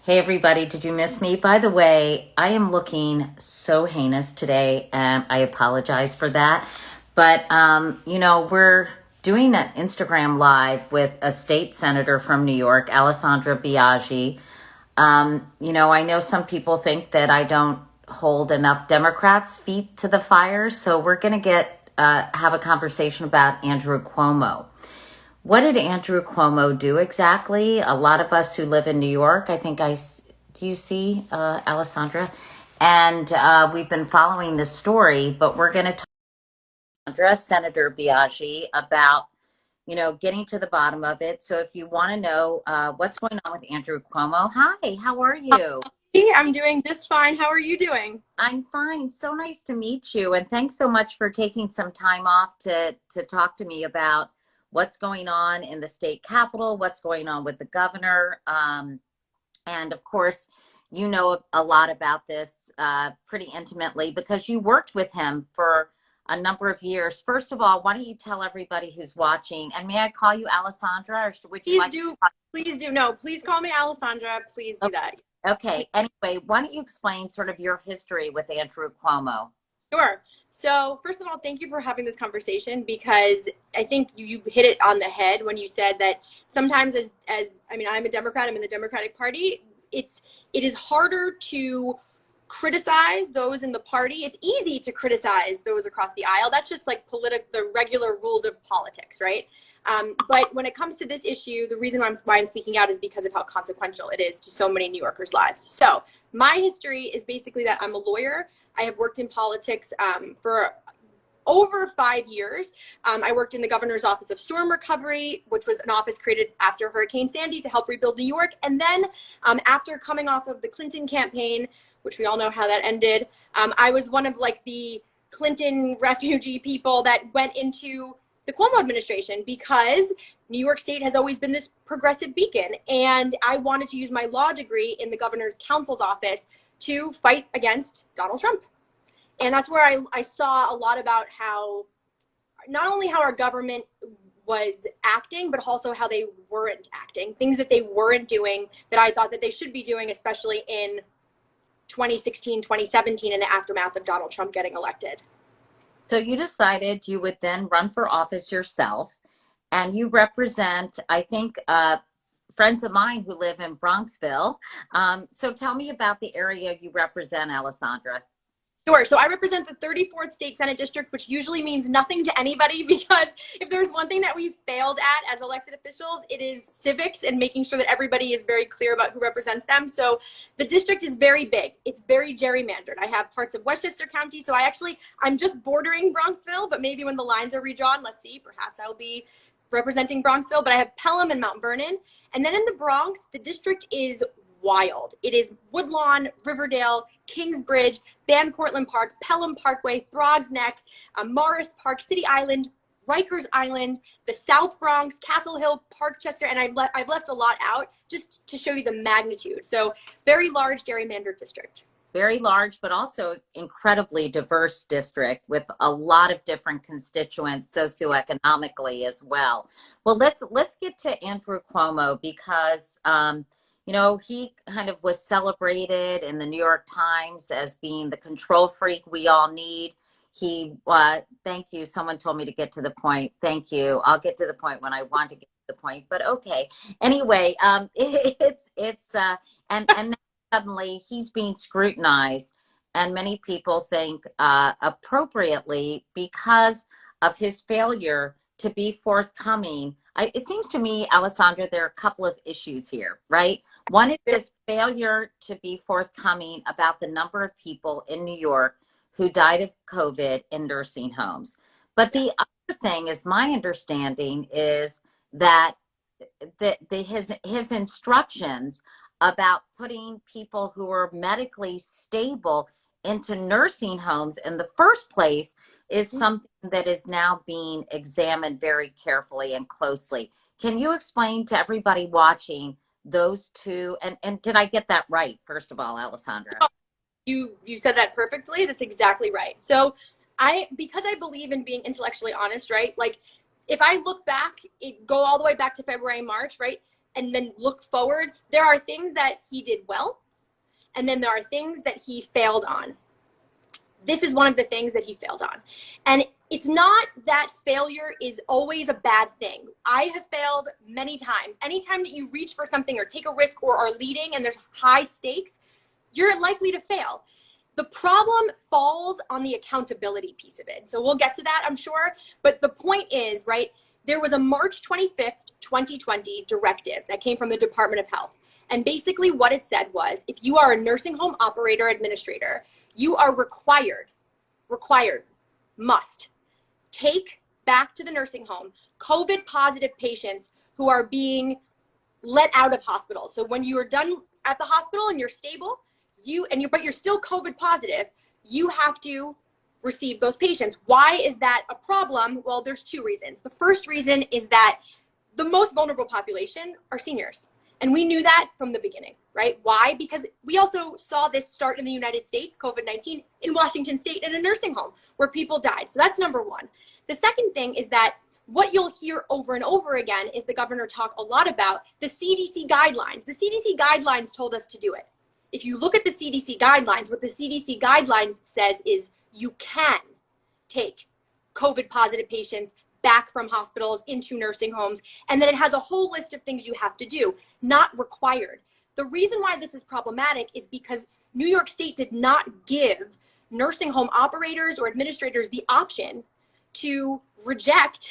Hey everybody, did you miss me? By the way, I am looking so heinous today and I apologize for that. But, we're doing an Instagram live with a state senator from New York, Alessandra Biaggi. I know some people think that I don't hold enough Democrats' feet to the fire. So we're going to have a conversation about Andrew Cuomo. What did Andrew Cuomo do exactly? A lot of us who live in New York, do you see, Alessandra? And we've been following this story, but we're going to talk to Senator Biaggi about, getting to the bottom of it. So if you want to know what's going on with Andrew Cuomo, hi, how are you? Hey, I'm doing just fine. How are you doing? I'm fine. So nice to meet you. And thanks so much for taking some time off to talk to me about what's going on in the state capitol, what's going on with the governor. And of course, you know a lot about this pretty intimately because you worked with him for a number of years. First of all, why don't you tell everybody who's watching, and may I call you Alessandra, or would you Please like do. Please do. No, please call me Alessandra. Please do to? that. Okay. Anyway, why don't you explain sort of your history with Andrew Cuomo? Sure. So, first of all, thank you for having this conversation because I think you hit it on the head when you said that sometimes as I mean, I'm a Democrat, I'm in the Democratic Party. It is harder to criticize those in the party. It's easy to criticize those across the aisle. That's just like the regular rules of politics, right? But when it comes to this issue, the reason why I'm speaking out is because of how consequential it is to so many New Yorkers' lives. So my history is basically that I'm a lawyer. I have worked in politics for over 5 years. I worked in the governor's office of storm recovery, which was an office created after Hurricane Sandy to help rebuild New York. And then after coming off of the Clinton campaign, which we all know how that ended, I was one of like the Clinton refugee people that went into the Cuomo administration because New York State has always been this progressive beacon. And I wanted to use my law degree in the governor's counsel's office to fight against Donald Trump. And that's where I saw a lot about how not only how our government was acting, but also how they weren't acting, things that they weren't doing that I thought that they should be doing, especially in 2016, 2017, in the aftermath of Donald Trump getting elected. So you decided you would then run for office yourself, and you represent, I think, friends of mine who live in Bronxville. So tell me about the area you represent, Alessandra. Sure. So I represent the 34th State Senate District, which usually means nothing to anybody because if there's one thing that we've failed at as elected officials, it is civics and making sure that everybody is very clear about who represents them. So the district is very big. It's very gerrymandered. I have parts of Westchester County. So I'm just bordering Bronxville, but maybe when the lines are redrawn, let's see, perhaps I'll be representing Bronxville, but I have Pelham and Mount Vernon. And then in the Bronx, the district is wild. It is Woodlawn, Riverdale, Kingsbridge, Van Cortlandt Park, Pelham Parkway, Throgs Neck, Morris Park, City Island, Rikers Island, the South Bronx, Castle Hill, Parkchester, and I've left a lot out just to show you the magnitude. So very large gerrymandered district. Very large, but also incredibly diverse district with a lot of different constituents socioeconomically as well. Well, let's get to Andrew Cuomo because he kind of was celebrated in the New York Times as being the control freak we all need. Thank you. Someone told me to get to the point. Thank you. I'll get to the point when I want to get to the point, but okay. Anyway, and suddenly he's being scrutinized, and many people think appropriately because of his failure to be forthcoming. It seems to me, Alessandra, there are a couple of issues here, right? One is this failure to be forthcoming about the number of people in New York who died of COVID in nursing homes. But the other thing is, my understanding is that his instructions about putting people who are medically stable into nursing homes in the first place is something that is now being examined very carefully and closely. Can you explain to everybody watching those two? And did I get that right, first of all, Alessandra? You said that perfectly. That's exactly right. So because I believe in being intellectually honest, right? Like if I look back, go all the way back to February, March, right? and then look forward, there are things that he did well, and then there are things that he failed on. This is one of the things that he failed on. And it's not that failure is always a bad thing. I have failed many times. Anytime that you reach for something or take a risk or are leading and there's high stakes, you're likely to fail. The problem falls on the accountability piece of it. So we'll get to that, I'm sure. But the point is, right, there was a March 25th, 2020 directive that came from the Department of Health. And basically what it said was, if you are a nursing home operator administrator, you are required, must take back to the nursing home COVID positive patients who are being let out of hospitals. So when you are done at the hospital and you're stable, but you're still COVID positive, you have to receive those patients. Why is that a problem? Well, there's two reasons. The first reason is that the most vulnerable population are seniors. And we knew that from the beginning, right? Why? Because we also saw this start in the United States, COVID-19, in Washington State in a nursing home where people died. So that's number one. The second thing is that what you'll hear over and over again is the governor talk a lot about the CDC guidelines. The CDC guidelines told us to do it. If you look at the CDC guidelines, what the CDC guidelines says is you can take COVID positive patients back from hospitals into nursing homes. And then it has a whole list of things you have to do, not required. The reason why this is problematic is because New York State did not give nursing home operators or administrators the option to reject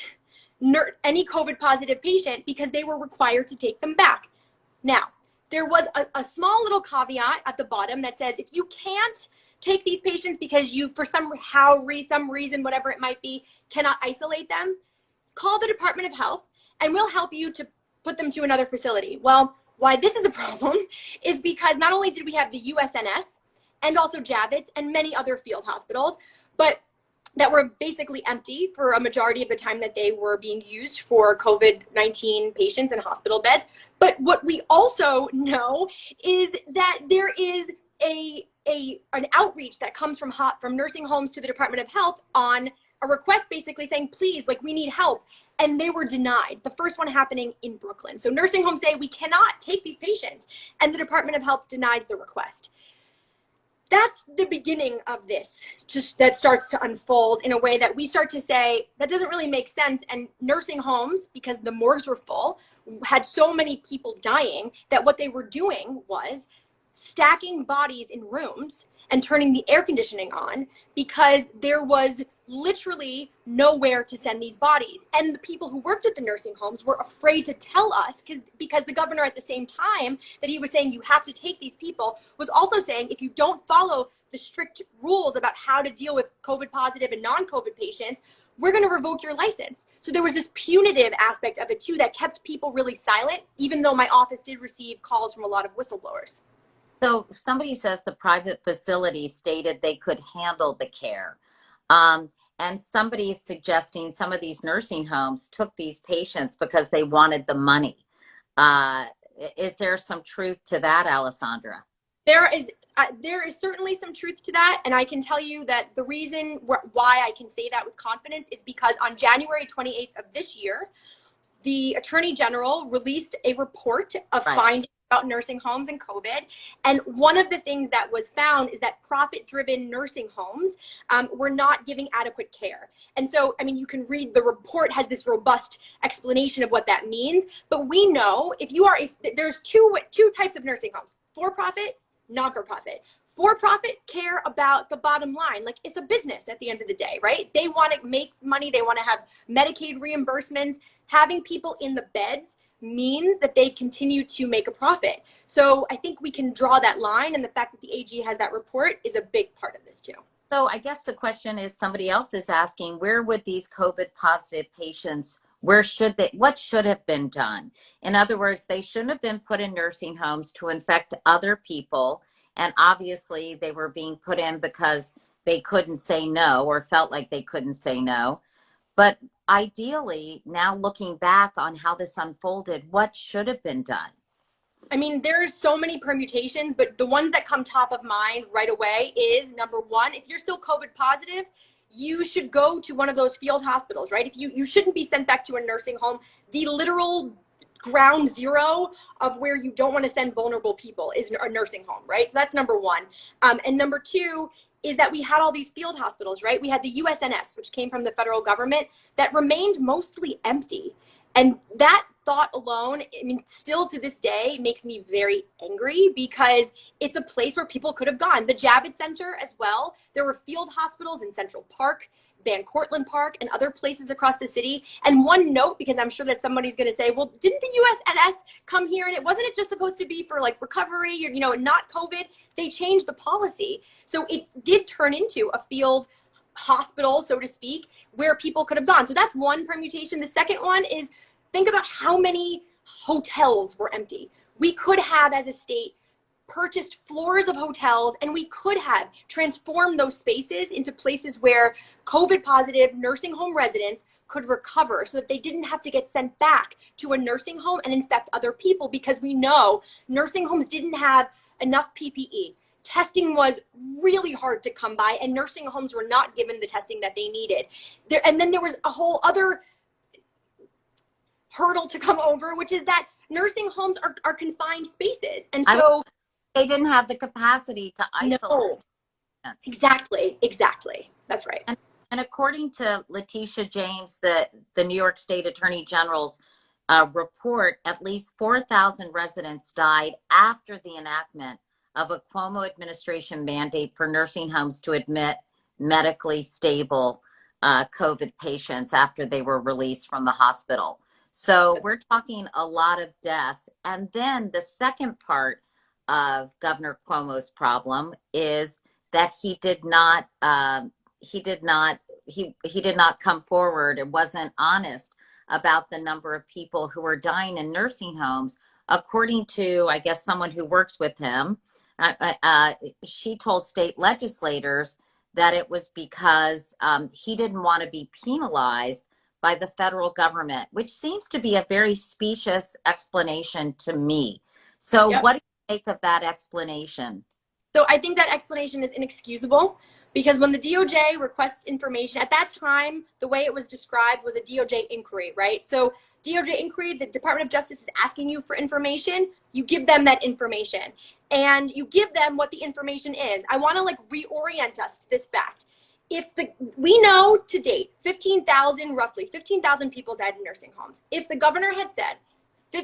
any COVID positive patient because they were required to take them back. Now, there was a small little caveat at the bottom that says if you can't take these patients because you, for some reason, whatever it might be, cannot isolate them, call the Department of Health and we'll help you to put them to another facility. Well, why this is a problem is because not only did we have the USNS and also Javits and many other field hospitals, but that were basically empty for a majority of the time that they were being used for COVID-19 patients in hospital beds. But what we also know is that there is an outreach that comes from nursing homes to the Department of Health on a request basically saying, please, like, we need help. And they were denied. The first one happening in Brooklyn. So nursing homes say, we cannot take these patients. And the Department of Health denies the request. That's the beginning of this, that starts to unfold in a way that we start to say, that doesn't really make sense. And nursing homes, because the morgues were full, had so many people dying that what they were doing was stacking bodies in rooms and turning the air conditioning on because there was literally nowhere to send these bodies. And the people who worked at the nursing homes were afraid to tell us because the governor, at the same time that he was saying you have to take these people, was also saying if you don't follow the strict rules about how to deal with COVID positive and non-COVID patients, we're going to revoke your license. So there was this punitive aspect of it too that kept people really silent, even though my office did receive calls from a lot of whistleblowers. So somebody says the private facility stated they could handle the care. And somebody is suggesting some of these nursing homes took these patients because they wanted the money. Is there some truth to that, Alessandra? There is certainly some truth to that. And I can tell you that the reason why I can say that with confidence is because on January 28th of this year, the Attorney General released a report of findings about nursing homes and COVID. And one of the things that was found is that profit-driven nursing homes were not giving adequate care. And so, I mean, you can read the report has this robust explanation of what that means. But we know if there's two types of nursing homes, for-profit, not-for-profit. For-profit care about the bottom line. Like, it's a business at the end of the day, right? They want to make money. They want to have Medicaid reimbursements. Having people in the beds means that they continue to make a profit. So I think we can draw that line, and the fact that the AG has that report is a big part of this too. So I guess the question is, somebody else is asking, where would these COVID positive patients, what should have been done? In other words, they shouldn't have been put in nursing homes to infect other people. And obviously they were being put in because they couldn't say no or felt like they couldn't say no. But ideally, now looking back on how this unfolded, what should have been done? I mean, there's so many permutations, but the ones that come top of mind right away is, number one, if you're still COVID positive, you should go to one of those field hospitals, right? If you shouldn't be sent back to a nursing home. The literal ground zero of where you don't want to send vulnerable people is a nursing home, right? So that's number one. And number two is that we had all these field hospitals, right? We had the USNS, which came from the federal government, that remained mostly empty. And that thought alone, I mean, still to this day makes me very angry, because it's a place where people could have gone. The Javits Center as well. There were field hospitals in Central Park, Van Cortlandt Park, and other places across the city. And one note, because I'm sure that somebody's going to say, well, didn't the USNS come here and wasn't it just supposed to be for like recovery, you know, not COVID? They changed the policy. So it did turn into a field hospital, so to speak, where people could have gone. So that's one permutation. The second one is, think about how many hotels were empty. We could have, as a state, purchased floors of hotels, and we could have transformed those spaces into places where COVID positive nursing home residents could recover, so that they didn't have to get sent back to a nursing home and infect other people, because we know nursing homes didn't have enough PPE. Testing was really hard to come by, and nursing homes were not given the testing that they needed. And then there was a whole other hurdle to come over, which is that nursing homes are confined spaces. And so they didn't have the capacity to isolate. No, exactly. That's right. And according to Letitia James, the New York State Attorney General's report, at least 4,000 residents died after the enactment of a Cuomo administration mandate for nursing homes to admit medically stable COVID patients after they were released from the hospital. So we're talking a lot of deaths. And then the second part of Governor Cuomo's problem is that he did not come forward and wasn't honest about the number of people who were dying in nursing homes. According to, I guess, someone who works with him, she told state legislators that it was because he didn't want to be penalized by the federal government, which seems to be a very specious explanation to me. So What do you make of that explanation? So I think that explanation is inexcusable, because when the DOJ requests information, at that time, the way it was described was a DOJ inquiry, right? So DOJ inquiry, the Department of Justice is asking you for information, you give them that information, and you give them what the information is. I want to reorient us to this fact. We know to date, roughly 15,000 people died in nursing homes. If the governor had said,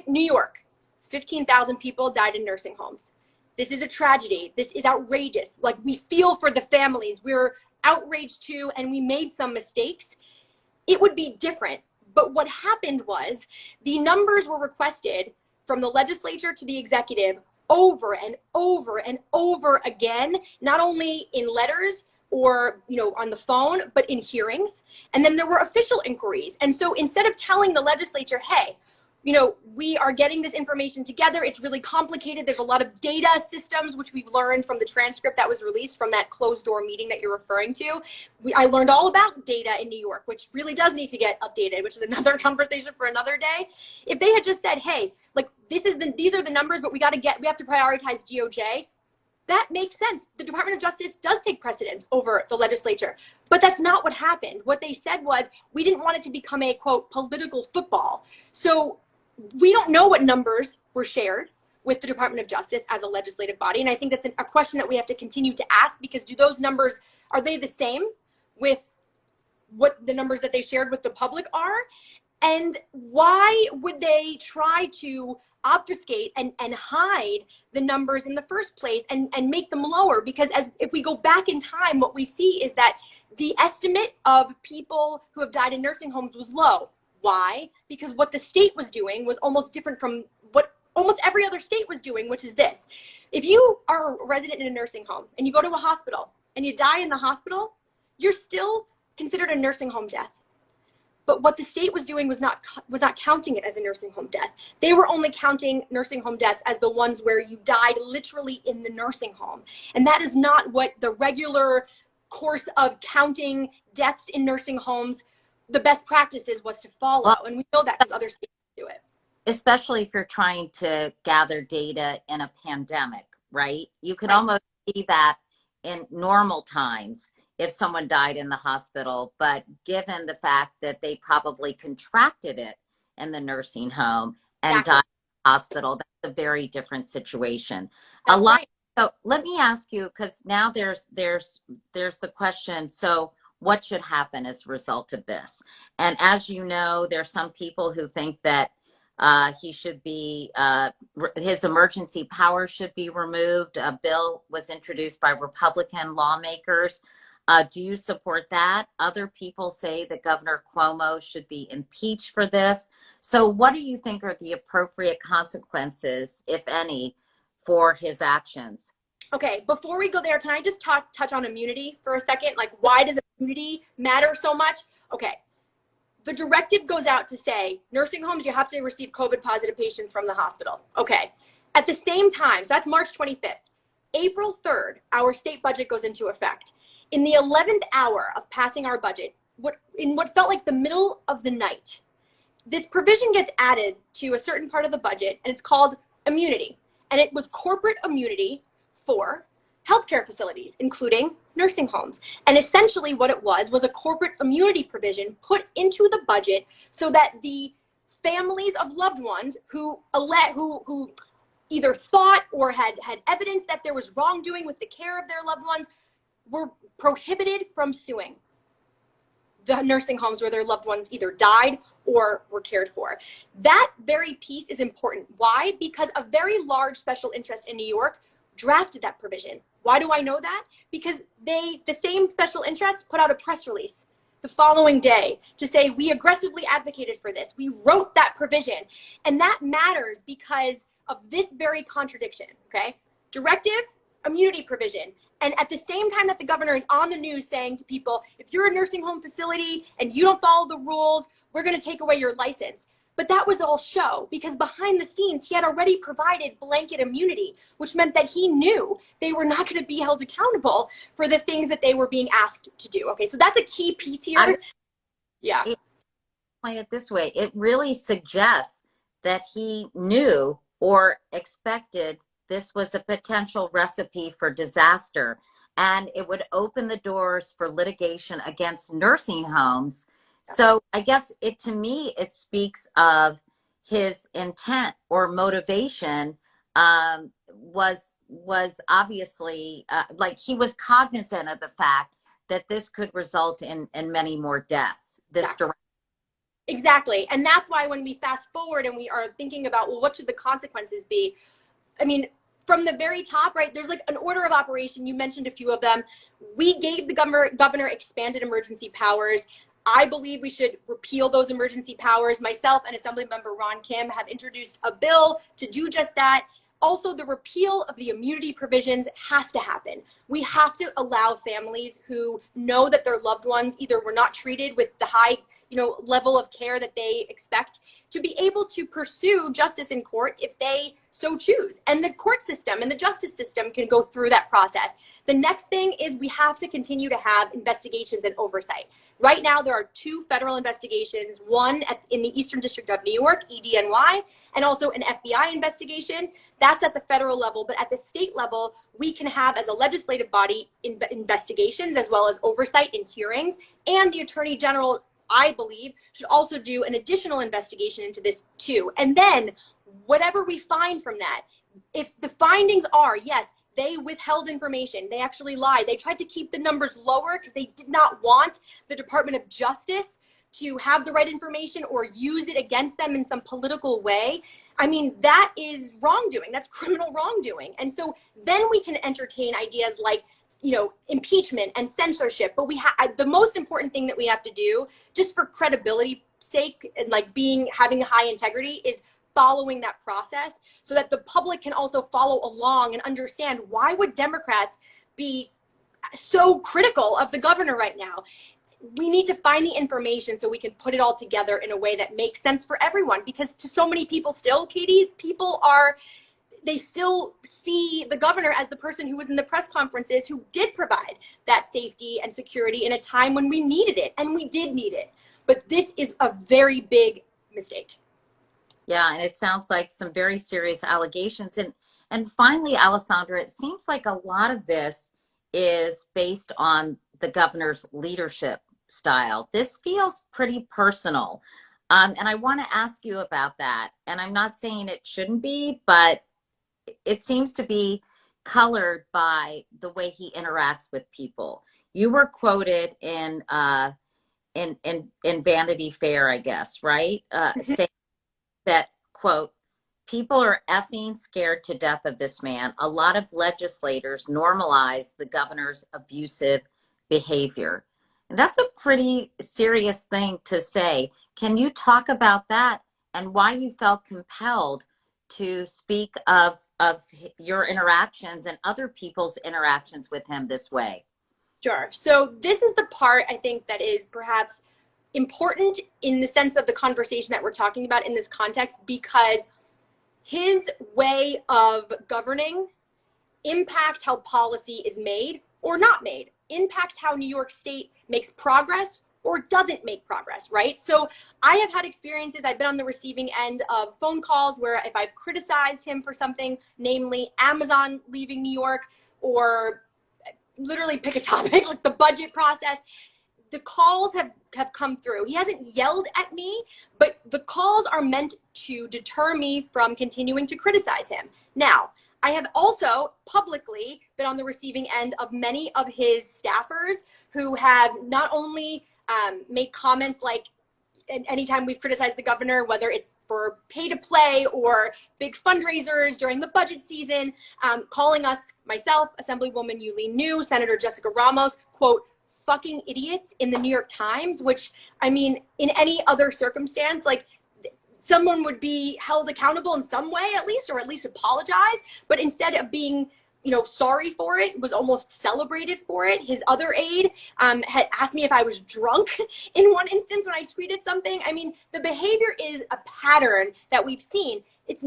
New York, 15,000 people died in nursing homes. This is a tragedy. This is outrageous. We feel for the families. We're outraged too, and we made some mistakes. It would be different. But what happened was the numbers were requested from the legislature to the executive over and over and over again, not only in letters or on the phone, but in hearings. And then there were official inquiries. And so instead of telling the legislature, hey, we are getting this information together, it's really complicated, there's a lot of data systems, which we've learned from the transcript that was released from that closed door meeting that you're referring to. I learned all about data in New York, which really does need to get updated, which is another conversation for another day. If they had just said, hey, these are the numbers, but we have to prioritize DOJ, that makes sense. The Department of Justice does take precedence over the legislature, but that's not what happened. What they said was, we didn't want it to become a, quote, political football. So we don't know what numbers were shared with the Department of Justice as a legislative body. And I think that's a question that we have to continue to ask, because do those numbers, are they the same with what the numbers that they shared with the public are? And why would they try to obfuscate and hide the numbers in the first place and make them lower? Because if we go back in time, what we see is that the estimate of people who have died in nursing homes was low. Why? Because what the state was doing was almost different from what almost every other state was doing, which is this. If you are a resident in a nursing home and you go to a hospital and you die in the hospital, you're still considered a nursing home death. But what the state was doing was not counting it as a nursing home death. They were only counting nursing home deaths as the ones where you died literally in the nursing home. And that is not what the regular course of counting deaths in nursing homes, the best practices was to follow. And we know that because other states do it. Especially if you're trying to gather data in a pandemic, right? You could almost see that in normal times if someone died in the hospital, but given the fact that they probably contracted it in the nursing home and Exactly. died in the hospital. That's a very different situation. A That's lot. right. So let me ask you, because now there's the question. So what should happen as a result of this? And as you know, there's some people who think that he should be his emergency powers should be removed. A bill was introduced by Republican lawmakers. Do you support that? Other people say that Governor Cuomo should be impeached for this. So, what do you think are the appropriate consequences, if any, for his actions? Okay, before we go there, can I just touch on immunity for a second? Like, why does immunity matter so much? Okay, the directive goes out to say nursing homes, you have to receive COVID positive patients from the hospital. Okay, at the same time, so that's March 25th. April 3rd, our state budget goes into effect. In the 11th hour of passing our budget, in what felt like the middle of the night, this provision gets added to a certain part of the budget, and it's called immunity. And it was corporate immunity for healthcare facilities, including nursing homes. And essentially what it was a corporate immunity provision put into the budget so that the families of loved ones who either thought or had evidence that there was wrongdoing with the care of their loved ones were prohibited from suing the nursing homes where their loved ones either died or were cared for. That very piece is important. Why? Because a very large special interest in New York drafted that provision. Why do I know that? Because the same special interest put out a press release the following day to say, we aggressively advocated for this. We wrote that provision. And that matters because of this very contradiction, okay? Directive, immunity provision. And at the same time that the governor is on the news saying to people, if you're a nursing home facility and you don't follow the rules, we're going to take away your license. But that was all show, because behind the scenes, he had already provided blanket immunity, which meant that he knew they were not going to be held accountable for the things that they were being asked to do. Okay, so that's a key piece here. Yeah. Explain it this way. It really suggests that he knew or expected this was a potential recipe for disaster, and it would open the doors for litigation against nursing homes. So I guess to me, it speaks of his intent or motivation was obviously like he was cognizant of the fact that this could result in many more deaths. Exactly. And that's why when we fast forward and we are thinking about, well, what should the consequences be? I mean, from the very top, right, there's like an order of operation. You mentioned a few of them. We gave the governor expanded emergency powers. I believe we should repeal those emergency powers. Myself and Assemblymember Ron Kim have introduced a bill to do just that. Also, the repeal of the immunity provisions has to happen. We have to allow families who know that their loved ones either were not treated with the high, level of care that they expect to be able to pursue justice in court if they so choose. And the court system and the justice system can go through that process. The next thing is we have to continue to have investigations and oversight. Right now, there are 2 federal investigations, one in the Eastern District of New York, EDNY, and also an FBI investigation. That's at the federal level, but at the state level, we can have, as a legislative body, investigations as well as oversight in hearings, and the Attorney General, I believe, should also do an additional investigation into this too. And then whatever we find from that, if the findings are, yes, they withheld information, they actually lied, they tried to keep the numbers lower because they did not want the Department of Justice to have the right information or use it against them in some political way, I mean, that is wrongdoing. That's criminal wrongdoing. And so then we can entertain ideas like, impeachment and censorship. But the most important thing that we have to do, just for credibility sake and like having high integrity, is following that process so that the public can also follow along and understand, why would Democrats be so critical of the governor right now? We need to find the information so we can put it all together in a way that makes sense for everyone, because to so many people still, Katie, they still see the governor as the person who was in the press conferences who did provide that safety and security in a time when we needed it, and we did need it. But this is a very big mistake. Yeah, and it sounds like some very serious allegations. And finally, Alessandra, it seems like a lot of this is based on the governor's leadership style. This feels pretty personal. And I want to ask you about that. And I'm not saying it shouldn't be, but it seems to be colored by the way he interacts with people. You were quoted in Vanity Fair, I guess, right? Saying that, quote, people are effing scared to death of this man. A lot of legislators normalize the governor's abusive behavior. And that's a pretty serious thing to say. Can you talk about that and why you felt compelled to speak of your interactions and other people's interactions with him this way? Sure. So this is the part I think that is perhaps important in the sense of the conversation that we're talking about in this context, because his way of governing impacts how policy is made or not made, impacts how New York State makes progress or doesn't make progress, right? So I have had experiences, I've been on the receiving end of phone calls where if I've criticized him for something, namely Amazon leaving New York, or literally pick a topic like the budget process, the calls have come through. He hasn't yelled at me, but the calls are meant to deter me from continuing to criticize him. Now, I have also publicly been on the receiving end of many of his staffers who have not only made comments like, anytime we've criticized the governor, whether it's for pay to play or big fundraisers during the budget season, calling us, myself, Assemblywoman Yulene New, Senator Jessica Ramos, quote, fucking idiots in the New York Times, which, I mean, in any other circumstance, like, someone would be held accountable in some way at least, or at least apologize. But instead of being, sorry for it, was almost celebrated for it. His other aide had asked me if I was drunk in one instance when I tweeted something. I mean, the behavior is a pattern that we've seen.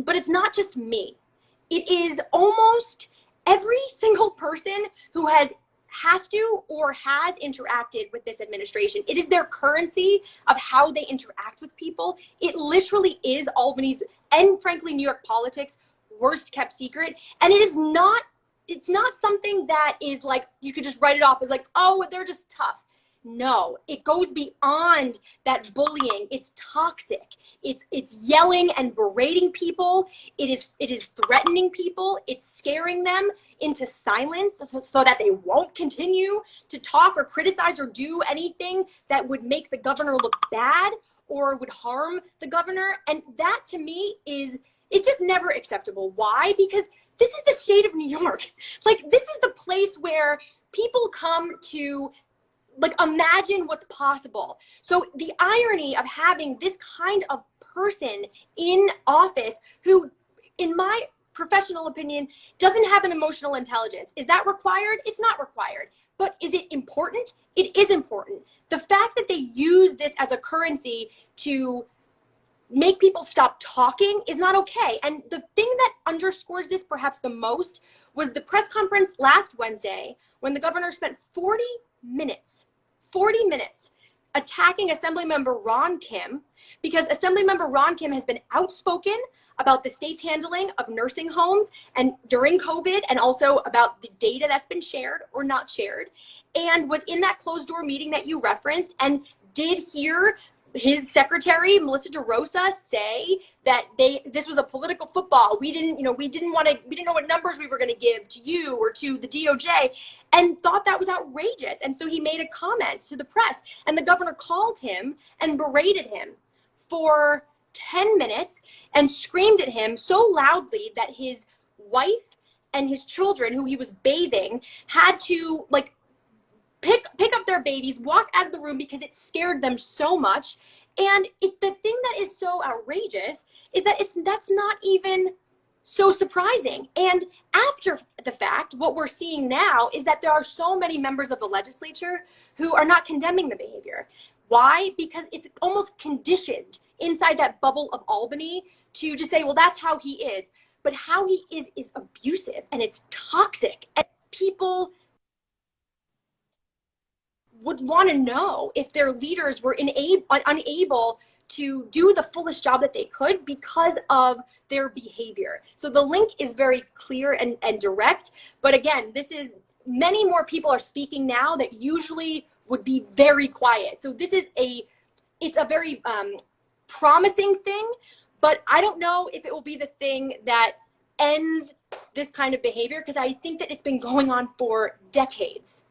But it's not just me. It is almost every single person who has to or has interacted with this administration. It is their currency of how they interact with people. It literally is Albany's and frankly New York politics' worst kept secret. And it's not something that is like you could just write it off as like, oh, they're just tough. No, it goes beyond that bullying. It's toxic. It's yelling and berating people. It is threatening people. It's scaring them into silence so that they won't continue to talk or criticize or do anything that would make the governor look bad or would harm the governor. And that to me it's just never acceptable. Why? Because this is the state of New York. Like, this is the place where people come to like imagine what's possible. So the irony of having this kind of person in office who, in my professional opinion, doesn't have an emotional intelligence. Is that required? It's not required. But is it important? It is important. The fact that they use this as a currency to make people stop talking is not okay. And the thing that underscores this perhaps the most was the press conference last Wednesday when the governor spent 40 minutes attacking Assemblymember Ron Kim, because Assemblymember Ron Kim has been outspoken about the state's handling of nursing homes and during COVID, and also about the data that's been shared or not shared, and was in that closed door meeting that you referenced and did hear his secretary, Melissa DeRosa, say that this was a political football. We didn't know what numbers we were going to give to you or to the DOJ, and thought that was outrageous. And so he made a comment to the press, and the governor called him and berated him for 10 minutes and screamed at him so loudly that his wife and his children, who he was bathing, had to like pick up their babies, walk out of the room because it scared them so much. And the thing that is so outrageous is that that's not even so surprising. And after the fact, what we're seeing now is that there are so many members of the legislature who are not condemning the behavior. Why? Because it's almost conditioned inside that bubble of Albany to just say, well, that's how he is. But how he is abusive, and it's toxic. And people would want to know if their leaders were unable to do the fullest job that they could because of their behavior. So the link is very clear and direct. But again, many more people are speaking now that usually would be very quiet. So it's a very promising thing, but I don't know if it will be the thing that ends this kind of behavior, because I think that it's been going on for decades.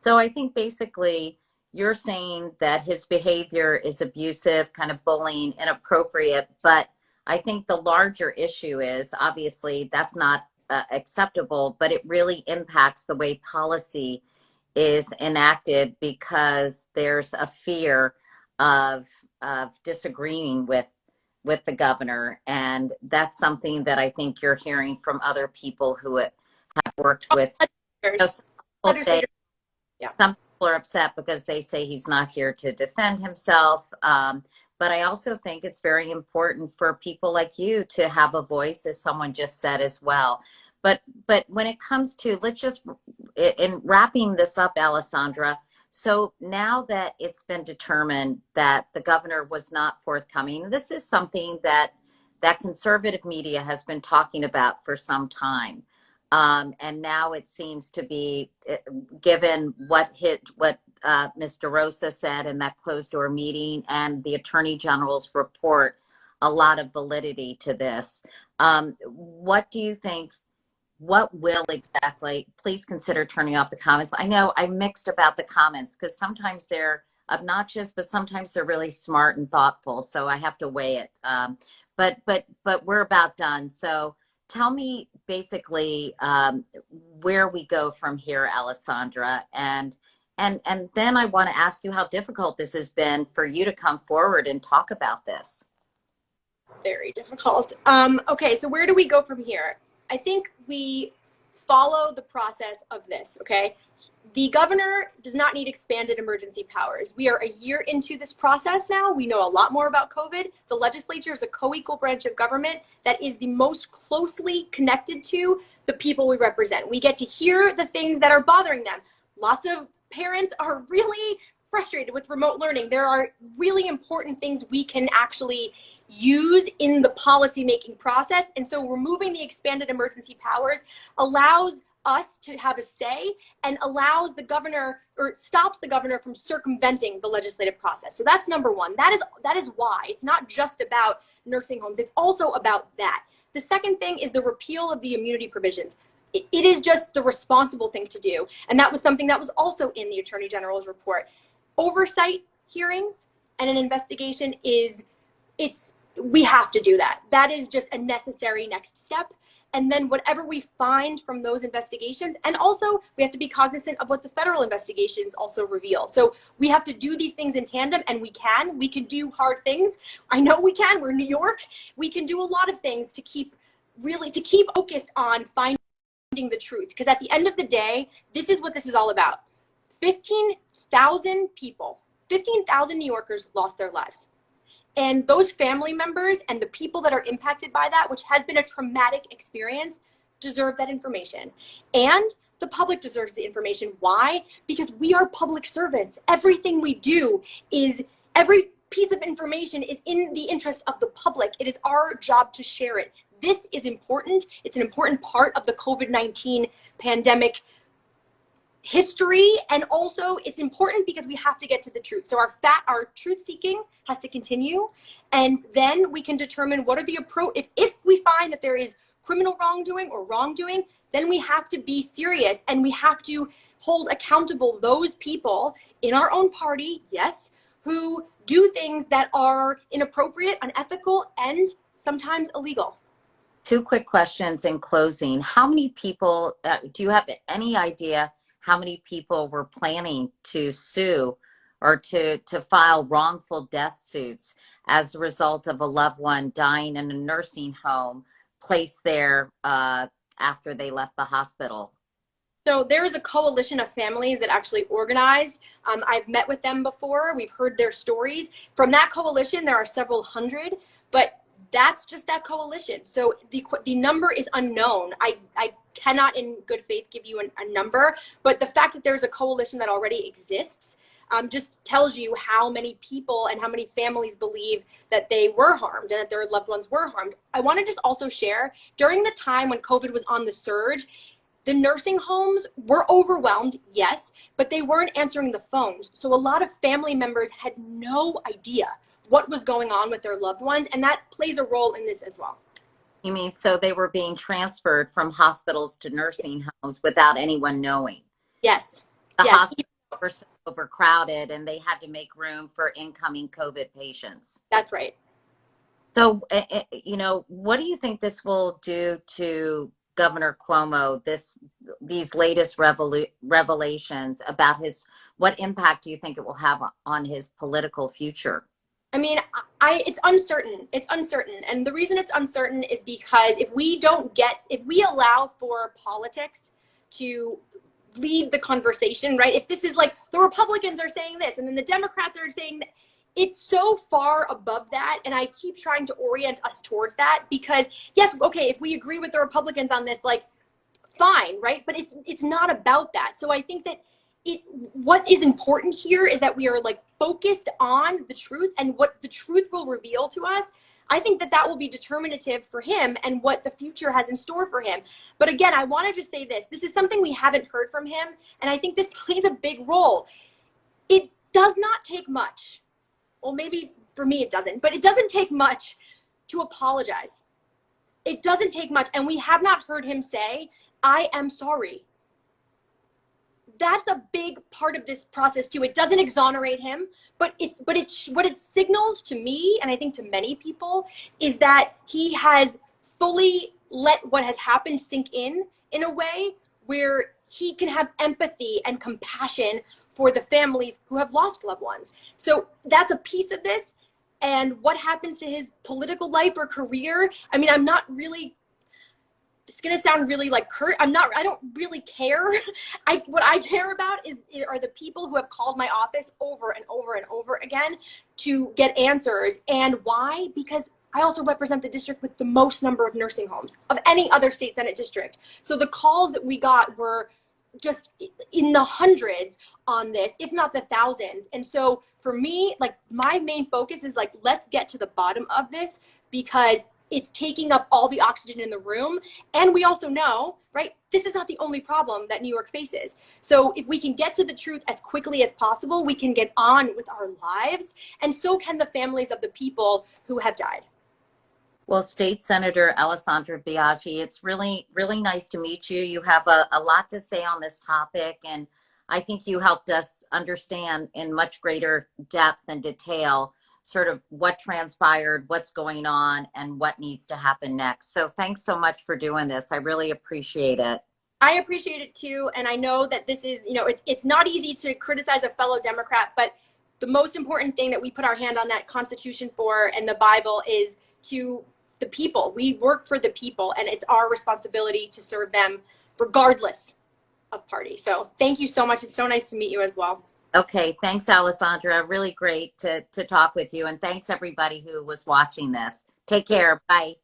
So I think basically you're saying that his behavior is abusive, kind of bullying, inappropriate, but I think the larger issue is obviously that's not acceptable, but it really impacts the way policy is enacted because there's a fear of disagreeing with the governor, and that's something that I think you're hearing from other people who have worked with. You know, Yeah. some people are upset because they say he's not here to defend himself. But I also think it's very important for people like you to have a voice, as someone just said as well. But when it comes to, let's just, in wrapping this up, Alessandra, so now that it's been determined that the governor was not forthcoming, this is something that conservative media has been talking about for some time. And now it seems to be, given what Ms. DeRosa said in that closed door meeting and the Attorney General's report, a lot of validity to this. What do you think? What will exactly, please consider turning off the comments. I know I'm mixed about the comments because sometimes they're obnoxious, but sometimes they're really smart and thoughtful. So I have to weigh it. But we're about done. So tell me basically where we go from here, Alessandra. And then I want to ask you how difficult this has been for you to come forward and talk about this. Very difficult. Okay, so where do we go from here? I think we follow the process of this, okay? The governor does not need expanded emergency powers. We are a year into this process now. We know a lot more about COVID. The legislature is a co-equal branch of government that is the most closely connected to the people we represent. We get to hear the things that are bothering them. Lots of parents are really frustrated with remote learning. There are really important things we can actually use in the policymaking process. And so removing the expanded emergency powers allows us to have a say and allows the governor, or stops the governor from circumventing the legislative process. So that's number one. That is why. It's not just about nursing homes. It's also about that. The second thing is the repeal of the immunity provisions. It is just the responsible thing to do. And that was something that was also in the Attorney General's report. Oversight hearings and an investigation we have to do that. That is just a necessary next step. And then whatever we find from those investigations, and also we have to be cognizant of what the federal investigations also reveal. So we have to do these things in tandem, and we can do hard things. I know we can, we're New York. We can do a lot of things to keep focused on finding the truth. Because at the end of the day, this is what this is all about. 15,000 people, 15,000 New Yorkers lost their lives. And those family members and the people that are impacted by that, which has been a traumatic experience, deserve that information. And the public deserves the information. Why? Because we are public servants. Everything we do every piece of information is in the interest of the public. It is our job to share it. This is important. It's an important part of the COVID-19 pandemic history, and also it's important because we have to get to the truth. So our truth seeking has to continue, and then we can determine what are the if we find that there is criminal wrongdoing, then we have to be serious, and we have to hold accountable those people in our own party, yes, who do things that are inappropriate, unethical, and sometimes illegal. Two quick questions in closing. How many people, do you have any idea how many people were planning to sue or to file wrongful death suits as a result of a loved one dying in a nursing home placed there after they left the hospital? So there is a coalition of families that actually organized. I've met with them before. We've heard their stories. From that coalition, there are several hundred, but that's just that coalition. So the number is unknown. I cannot in good faith give you a number, but the fact that there's a coalition that already exists just tells you how many people and how many families believe that they were harmed and that their loved ones were harmed. I want to just also share, during the time when COVID was on the surge, the nursing homes were overwhelmed, yes, but they weren't answering the phones. So a lot of family members had no idea what was going on with their loved ones, and that plays a role in this as well. You mean so they were being transferred from hospitals to nursing homes without anyone knowing? Yes. The Yes. hospitals were so overcrowded and they had to make room for incoming COVID patients. That's right. So, what do you think this will do to Governor Cuomo, these latest revelations about what impact do you think it will have on his political future? I mean, it's uncertain. It's uncertain. And the reason it's uncertain is because if we allow for politics to lead the conversation, right? If this is like the Republicans are saying this and then the Democrats are saying that, it's so far above that. And I keep trying to orient us towards that because yes, okay, if we agree with the Republicans on this, like fine, right? But it's not about that. So I think that what is important here is that we are like focused on the truth and what the truth will reveal to us. I think that will be determinative for him and what the future has in store for him. But again, I want to just say this is something we haven't heard from him. And I think this plays a big role. It does not take much. Well, maybe for me it doesn't, but it doesn't take much to apologize. It doesn't take much. And we have not heard him say, I am sorry. That's a big part of this process too. It doesn't exonerate him, but what it signals to me, and I think to many people, is that he has fully let what has happened sink in a way where he can have empathy and compassion for the families who have lost loved ones. So that's a piece of this. And what happens to his political life or career? I mean, I'm not really, it's going to sound really like I don't really care. What I care about are the people who have called my office over and over and over again to get answers. And why? Because I also represent the district with the most number of nursing homes of any other state Senate district. So the calls that we got were just in the hundreds on this, if not the thousands. And so for me, like my main focus is like, let's get to the bottom of this because it's taking up all the oxygen in the room. And we also know, right, this is not the only problem that New York faces. So if we can get to the truth as quickly as possible, we can get on with our lives. And so can the families of the people who have died. Well, State Senator Alessandra Biaggi, it's really, really nice to meet you. You have a lot to say on this topic, and I think you helped us understand in much greater depth and detail sort of what transpired, what's going on, and what needs to happen next. So thanks so much for doing this. I really appreciate it. I appreciate it too, and I know that this is, it's not easy to criticize a fellow Democrat, but the most important thing that we put our hand on that Constitution for and the Bible is to the people. We work for the people, and it's our responsibility to serve them regardless of party. So thank you so much. It's so nice to meet you as well. Okay, thanks, Alessandra. Really great to talk with you, and thanks everybody who was watching this. Take care. Bye.